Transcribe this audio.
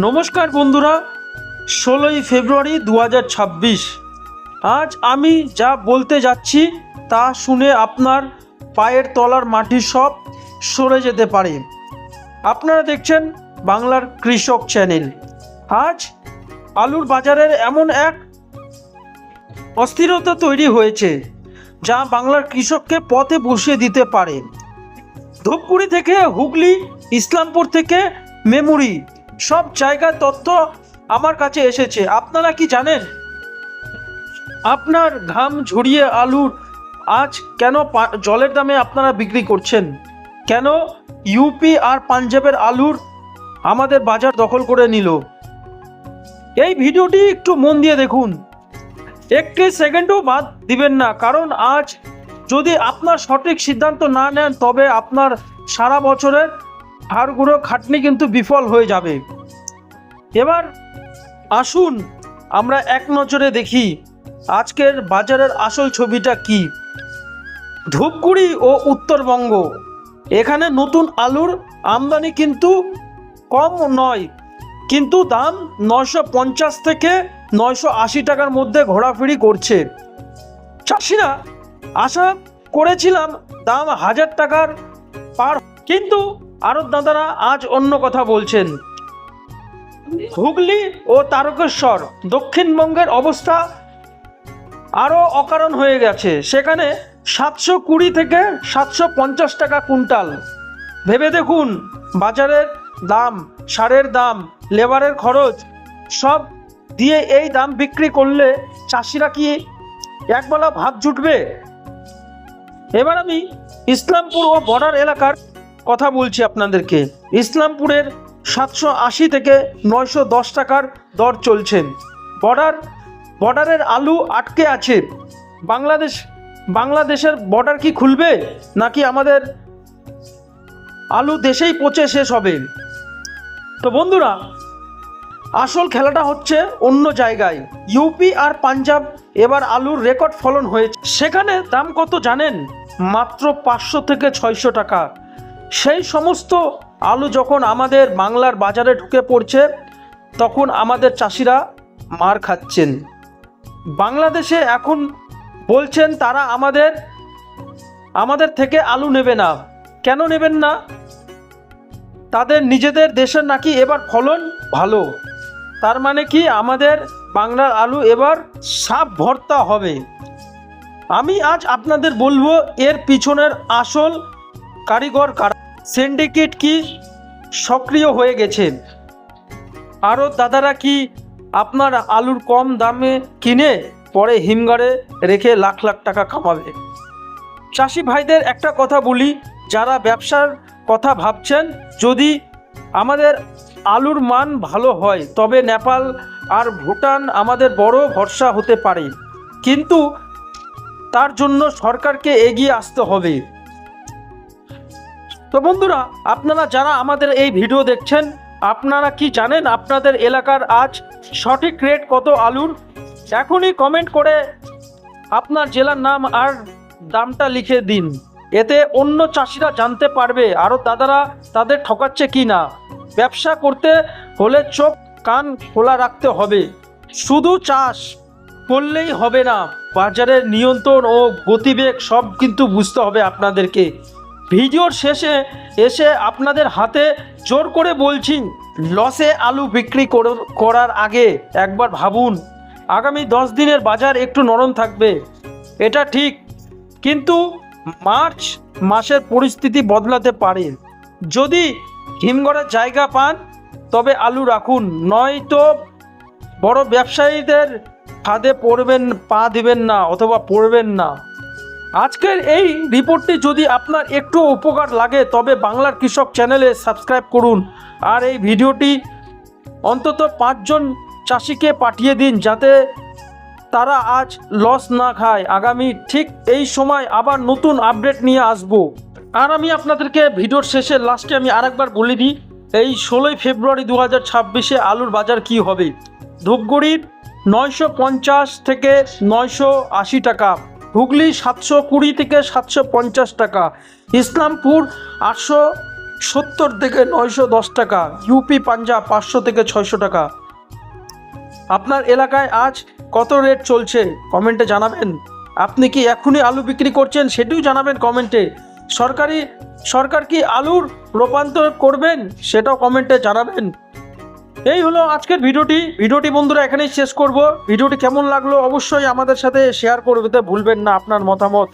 নমস্কার বন্ধুরা, 16ই ফেব্রুয়ারি 2026। আজ আমি যা বলতে যাচ্ছি তা শুনে আপনার পায়ের তলার মাটি সব সরে যেতে পারে। আপনারা দেখছেন বাংলার কৃষক চ্যানেল। আজ আলুর বাজারের এমন এক অস্থিরতা তৈরি হয়েছে যা বাংলার কৃষককে পথে বসিয়ে দিতে পারে। ধূপগুড়ি থেকে হুগলি, ইসলামপুর থেকে মেমুরি, সব জায়গার তথ্য আমার কাছে এসেছে। আপনারা কি জানেন আপনার ঘাম ঝরিয়ে আলুর আজ কেন জলের দামে আপনারা বিক্রি করছেন? কেন ইউপি আর পাঞ্জাবের আলুর আমাদের বাজার দখল করে নিল? এই ভিডিওটি একটু মন দিয়ে দেখুন, একটি সেকেন্ডও বাদ দিবেন না, কারণ আজ যদি আপনার সঠিক সিদ্ধান্ত না নেন তবে আপনার সারা বছরের হাড়গুঁড়ো খাটনি কিন্তু বিফল হয়ে যাবে। এবার আসুন আমরা এক নজরে দেখি আজকের বাজারের আসল ছবিটা কি। ধূপগুড়ি ও উত্তরবঙ্গ, এখানে নতুন আলুর আমদানি কিন্তু কম নয়, কিন্তু দাম 950 থেকে 980 টাকার মধ্যে ঘোরাফেরি করছে। চাষিরা আশা করেছিলাম দাম 1000 টাকার পার, কিন্তু আড়তদাতারা আজ অন্য কথা বলছেন। হুগলি ও তারকেশ্বর, দক্ষিণবঙ্গের অবস্থা আরও অকারণ হয়ে গেছে। সেখানে 720 থেকে 750 টাকা কুইন্টাল। ভেবে দেখুন, বাজারের দাম, সারের দাম, লেবারের খরচ সব দিয়ে এই দাম বিক্রি করলে চাষিরা কি একবেলা ভাত জুটবে? এবার আমি ইসলামপুর ও বর্ডার এলাকার কথা বলছি আপনাদেরকে। ইসলামপুরের 780 থেকে 910 টাকার দর চলছে। বর্ডারের আলু আটকে আছে। বাংলাদেশের বর্ডার কি খুলবে, নাকি আমাদের আলু দেশেই পচে শেষ হবে? তো বন্ধুরা, আসল খেলাটা হচ্ছে অন্য জায়গায়। ইউপি আর পাঞ্জাব এবার আলুর রেকর্ড ফলন হয়েছে। সেখানে দাম কত জানেন? মাত্র 500 থেকে 600 টাকা। সেই সমস্ত আলু যখন আমাদের বাংলার বাজারে ঢুকে পড়ছে তখন আমাদের চাষিরা মার খাচ্ছেন। বাংলাদেশে এখন বলছেন তারা আমাদের থেকে আলু নেবে না। কেন নেবেন না? তাদের নিজেদের দেশের নাকি এবার ফলন ভালো। তার মানে কি আমাদের বাংলার আলু এবার সাপ ভর্তা হবে? আমি আজ আপনাদের বলবো এর পিছনের আসল কারিগর কারা। সিন্ডিকেট কি সক্রিয় হয়ে গেছে? আরও দাদারা কি আপনার আলুর কম দামে কিনে পরে হিমঘরে রেখে লাখ লাখ টাকা কামাবে? চাষি ভাইদের একটা কথা বলি, যারা ব্যবসার কথা ভাবছেন, যদি আমাদের আলুর মান ভালো হয় তবে নেপাল আর ভুটান আমাদের বড় ভরসা হতে পারে, কিন্তু তার জন্য সরকারকে এগিয়ে আসতে হবে। তো বন্ধুরা, আপনারা যারা আমাদের এই ভিডিও দেখছেন, আপনারা কি জানেন আপনাদের এলাকার আজ সঠিক রেট কত আলুর? এখনই কমেন্ট করে আপনার জেলার নাম আর দামটা লিখে দিন। এতে অন্য চাষিরা জানতে পারবে আরও দাদারা তাদের ঠকাচ্ছে কি না। ব্যবসা করতে হলে চোখ কান খোলা রাখতে হবে। শুধু চাষ করলেই হবে না, বাজারের নিয়ন্ত্রণ ও গতিবেগ সব কিন্তু বুঝতে হবে আপনাদেরকে। ভিডিওর শেষে এসে আপনাদের হাতে জোর করে বলছি, লসে আলু বিক্রি করার আগে একবার ভাবুন। আগামী 10 দিনের বাজার একটু নরম থাকবে, এটা ঠিক, কিন্তু মার্চ মাসের পরিস্থিতি বদলাতে পারে। যদি হিমঘরের জায়গা পান তবে আলু রাখুন, নয়তো বড় ব্যবসায়ীদের ফাঁদে পা দিবেন না অথবা পড়বেন না। আজকের এই রিপোর্টটি যদি আপনার একটু উপকার লাগে তবে বাংলার কৃষক চ্যানেলে সাবস্ক্রাইব করুন, আর এই ভিডিওটি অন্তত 5 জন চাষিকে পাঠিয়ে দিন যাতে তারা আজ লস না খায়। আগামী ঠিক এই সময় আবার নতুন আপডেট নিয়ে আসব। আর আমি আপনাদেরকে ভিডিওর শেষে লাস্টে আমি আরেকবার বলে দিই, এই 16ই ফেব্রুয়ারি 2026-এ আলুর বাজার কি হবে। ধূপগুড়ির 950 থেকে 980 টাকা, হুগলি 720 থেকে 750 টাকা, ইসলামপুর 70 থেকে 910 টাকা, ইউপি পাঞ্জাব 500 থেকে 600 টাকা। আপনার এলাকায় আজ কত রেট চলছে কমেন্টে জানাবেন। আপনি কি এখনই আলু বিক্রি করছেন সেটিও জানাবেন কমেন্টে। সরকার কি আলুর রূপান্তর করবেন সেটাও কমেন্টে জানাবেন। এই হলো আজকের ভিডিওটি বন্ধুরা এখানেই শেষ করব। ভিডিওটি কেমন লাগলো অবশ্যই আমাদের সাথে শেয়ার করতে ভুলবেন না আপনার মতামত।